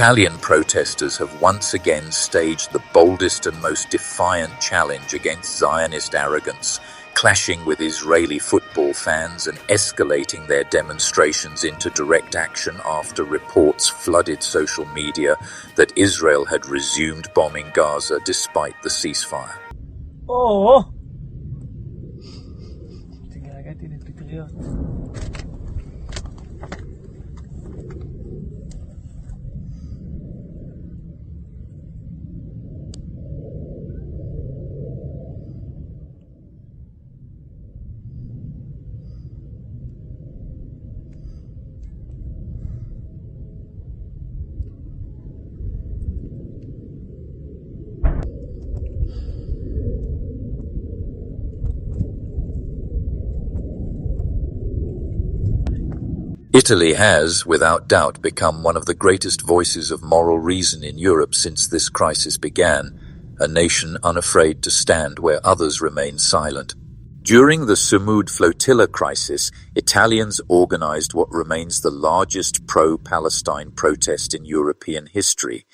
Italian protesters have once again staged the boldest and most defiant challenge against Zionist arrogance, clashing with Israeli football fans and escalating their demonstrations into direct action after reports flooded social media that Israel had resumed bombing Gaza despite the ceasefire. Oh! Italy has, without doubt, become one of the greatest voices of moral reason in Europe since this crisis began, a nation unafraid to stand where others remain silent. During the Sumud flotilla crisis, Italians organized what remains the largest pro-Palestine protest in European history,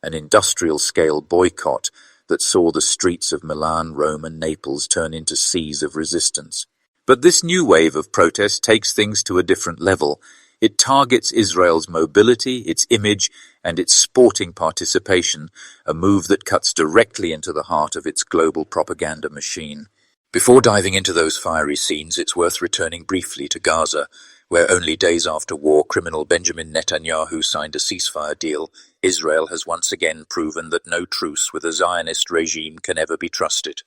an industrial-scale boycott that saw the streets of Milan, Rome, and Naples turn into seas of resistance. But this new wave of protest takes things to a different level. It targets Israel's mobility, its image, and its sporting participation, a move that cuts directly into the heart of its global propaganda machine. Before diving into those fiery scenes, it's worth returning briefly to Gaza, where only days after war criminal Benjamin Netanyahu signed a ceasefire deal. Israel has once again proven that no truce with a Zionist regime can ever be trusted.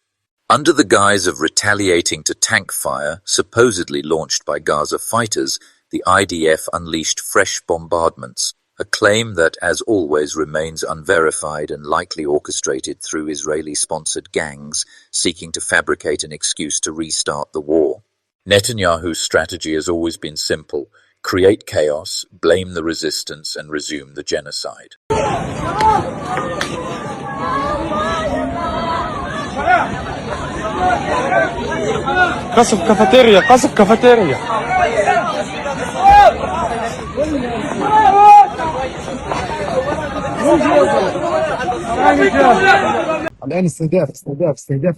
Under the guise of retaliating to tank fire, supposedly launched by Gaza fighters, the IDF unleashed fresh bombardments, a claim that, as always, remains unverified and likely orchestrated through Israeli-sponsored gangs seeking to fabricate an excuse to restart the war. Netanyahu's strategy has always been simple: create chaos, blame the resistance, and resume the genocide. قصف كافيتيريا قصف كافيتيريا الآن استهداف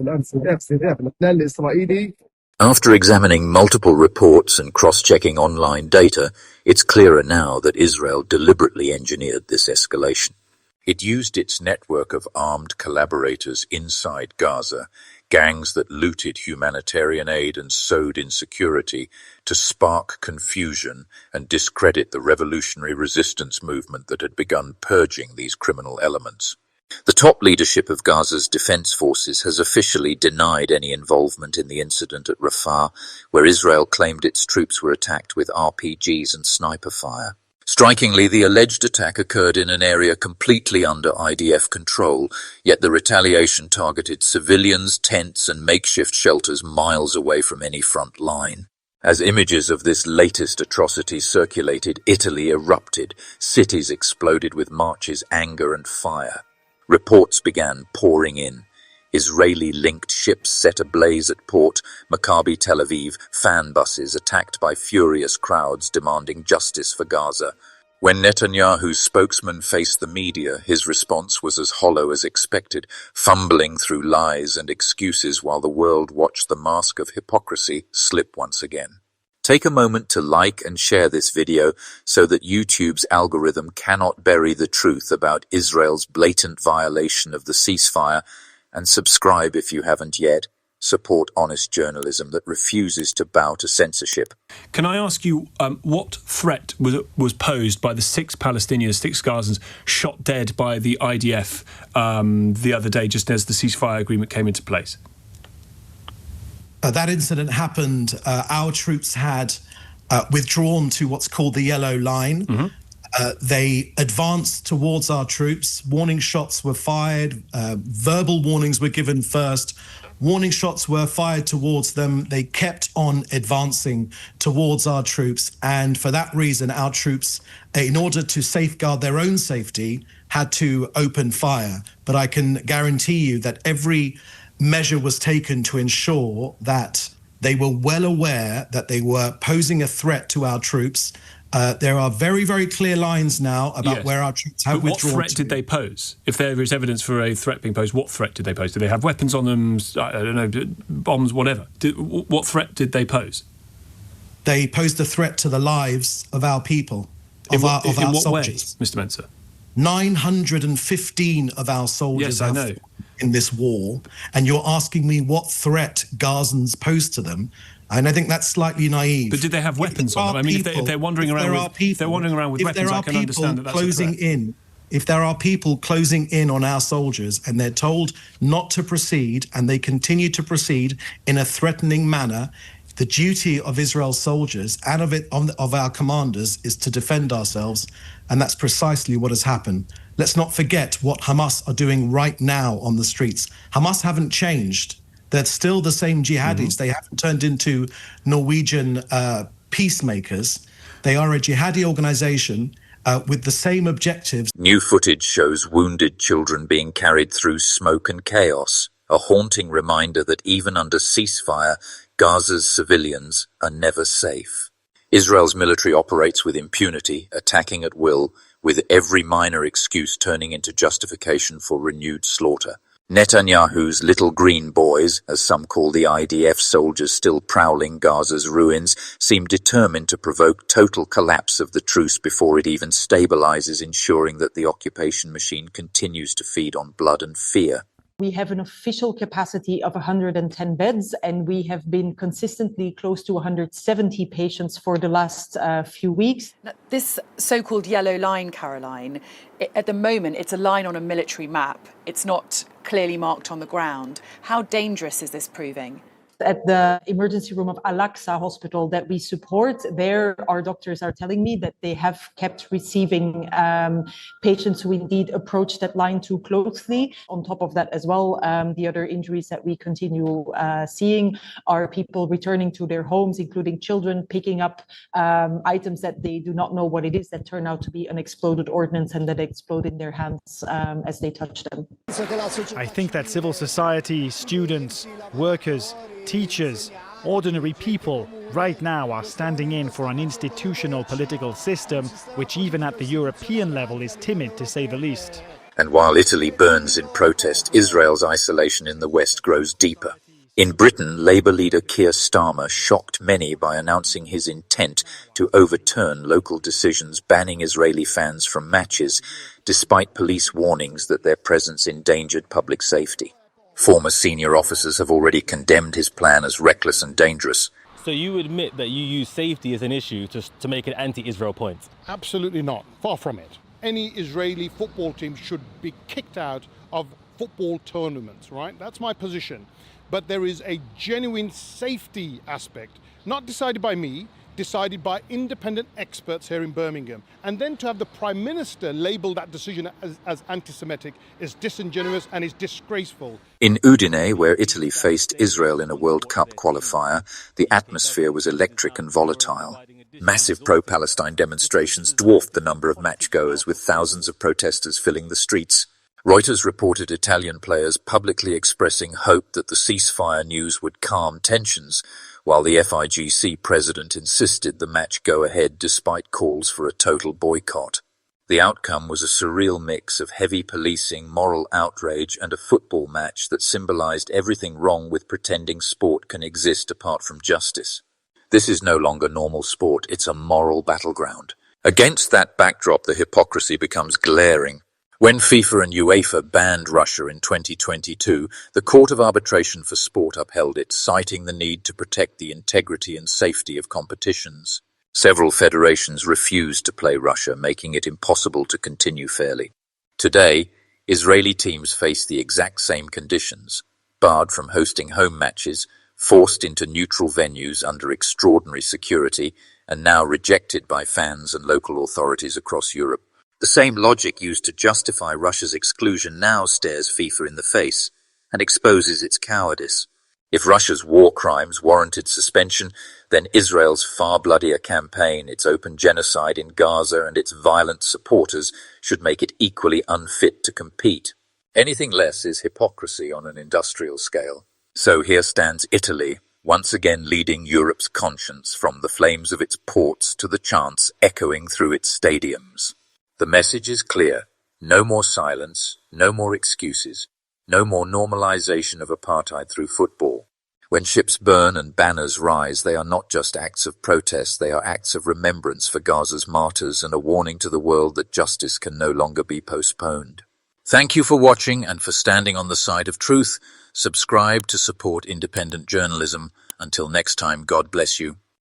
الاحتلال الإسرائيلي. After examining multiple reports and cross-checking online data, it's clearer now that Israel deliberately engineered this escalation. It used its network of armed collaborators inside Gaza, gangs that looted humanitarian aid and sowed insecurity, to spark confusion and discredit the revolutionary resistance movement that had begun purging these criminal elements. The top leadership of Gaza's defense forces has officially denied any involvement in the incident at Rafah, where Israel claimed its troops were attacked with RPGs and sniper fire. Strikingly, the alleged attack occurred in an area completely under IDF control, yet the retaliation targeted civilians, tents, and makeshift shelters miles away from any front line. As images of this latest atrocity circulated, Italy erupted. Cities exploded with marches, anger, and fire. Reports began pouring in. Israeli-linked ships set ablaze at port, Maccabi Tel Aviv, fan buses attacked by furious crowds demanding justice for Gaza. When Netanyahu's spokesman faced the media, his response was as hollow as expected, fumbling through lies and excuses while the world watched the mask of hypocrisy slip once again. Take a moment to like and share this video so that YouTube's algorithm cannot bury the truth about Israel's blatant violation of the ceasefire, and subscribe if you haven't yet. Support honest journalism that refuses to bow to censorship. Can I ask you what threat was posed by the 6 Palestinians, 6 Gazans, shot dead by the IDF the other day, just as the ceasefire agreement came into place? That incident happened. Our troops had withdrawn to what's called the yellow line. Mm-hmm. They advanced towards our troops. Warning shots were fired. Verbal warnings were given first. Warning shots were fired towards them. They kept on advancing towards our troops. And for that reason, our troops, in order to safeguard their own safety, had to open fire. But I can guarantee you that every measure was taken to ensure that they were well aware that they were posing a threat to our troops. There are very, very clear lines now about where our troops have withdrawn. What threat did they pose? If there is evidence for a threat being posed, what threat did they pose? Did they have weapons on them? I don't know, bombs, whatever. What threat did they pose? They posed a threat to the lives of our people, of our soldiers. Way, Mr. Mensah? 915 of our soldiers Yes, I know. in this war, and you're asking me what threat Gazans pose to them. And I think that's slightly naive. But did they have weapons on them? I mean, if they're wandering around with weapons, I can understand that that's closing in. If there are people closing in on our soldiers and they're told not to proceed and they continue to proceed in a threatening manner, the duty of Israel's soldiers and of our commanders is to defend ourselves, and that's precisely what has happened. Let's not forget what Hamas are doing right now on the streets. Hamas haven't changed. They're still the same jihadis. They haven't turned into Norwegian peacemakers. They are a jihadi organization with the same objectives. New footage shows wounded children being carried through smoke and chaos, a haunting reminder that even under ceasefire, Gaza's civilians are never safe. Israel's military operates with impunity, attacking at will, with every minor excuse turning into justification for renewed slaughter. Netanyahu's little green boys, as some call the IDF soldiers still prowling Gaza's ruins, seem determined to provoke total collapse of the truce before it even stabilizes, ensuring that the occupation machine continues to feed on blood and fear. We have an official capacity of 110 beds, and we have been consistently close to 170 patients for the last few weeks. This so-called yellow line, Caroline, at the moment, it's a line on a military map. It's not clearly marked on the ground. How dangerous is this proving? At the emergency room of Al-Aqsa hospital that we support, there our doctors are telling me that they have kept receiving patients who indeed approach that line too closely. On top of that as well, the other injuries that we continue seeing are people returning to their homes, including children picking up items that they do not know what it is, that turn out to be an exploded ordnance and that explode in their hands as they touch them. I think that civil society, students, workers, teachers, ordinary people right now are standing in for an institutional political system which even at the European level is timid, to say the least. And while Italy burns in protest, Israel's isolation in the West grows deeper. In Britain, Labour leader Keir Starmer shocked many by announcing his intent to overturn local decisions banning Israeli fans from matches, despite police warnings that their presence endangered public safety. Former senior officers have already condemned his plan as reckless and dangerous. So you admit that you use safety as an issue to make an anti-Israel point? Absolutely not. Far from it. Any Israeli football team should be kicked out of football tournaments, right? That's my position. But there is a genuine safety aspect, not decided by me, decided by independent experts here in Birmingham. And then to have the Prime Minister label that decision as anti-Semitic is disingenuous and is disgraceful. In Udine, where Italy faced Israel in a World Cup qualifier, the atmosphere was electric and volatile. Massive pro-Palestine demonstrations dwarfed the number of matchgoers, with thousands of protesters filling the streets. Reuters reported Italian players publicly expressing hope that the ceasefire news would calm tensions, while the FIGC president insisted the match go ahead despite calls for a total boycott. The outcome was a surreal mix of heavy policing, moral outrage, and a football match that symbolized everything wrong with pretending sport can exist apart from justice. This is no longer normal sport, it's a moral battleground. Against that backdrop, the hypocrisy becomes glaring. When FIFA and UEFA banned Russia in 2022, the Court of Arbitration for Sport upheld it, citing the need to protect the integrity and safety of competitions. Several federations refused to play Russia, making it impossible to continue fairly. Today, Israeli teams face the exact same conditions, barred from hosting home matches, forced into neutral venues under extraordinary security, and now rejected by fans and local authorities across Europe. The same logic used to justify Russia's exclusion now stares FIFA in the face and exposes its cowardice. If Russia's war crimes warranted suspension, then Israel's far bloodier campaign, its open genocide in Gaza and its violent supporters should make it equally unfit to compete. Anything less is hypocrisy on an industrial scale. So here stands Italy, once again leading Europe's conscience from the flames of its ports to the chants echoing through its stadiums. The message is clear. No more silence, no more excuses, no more normalization of apartheid through football. When ships burn and banners rise, they are not just acts of protest, they are acts of remembrance for Gaza's martyrs and a warning to the world that justice can no longer be postponed. Thank you for watching and for standing on the side of truth. Subscribe to support independent journalism. Until next time, God bless you.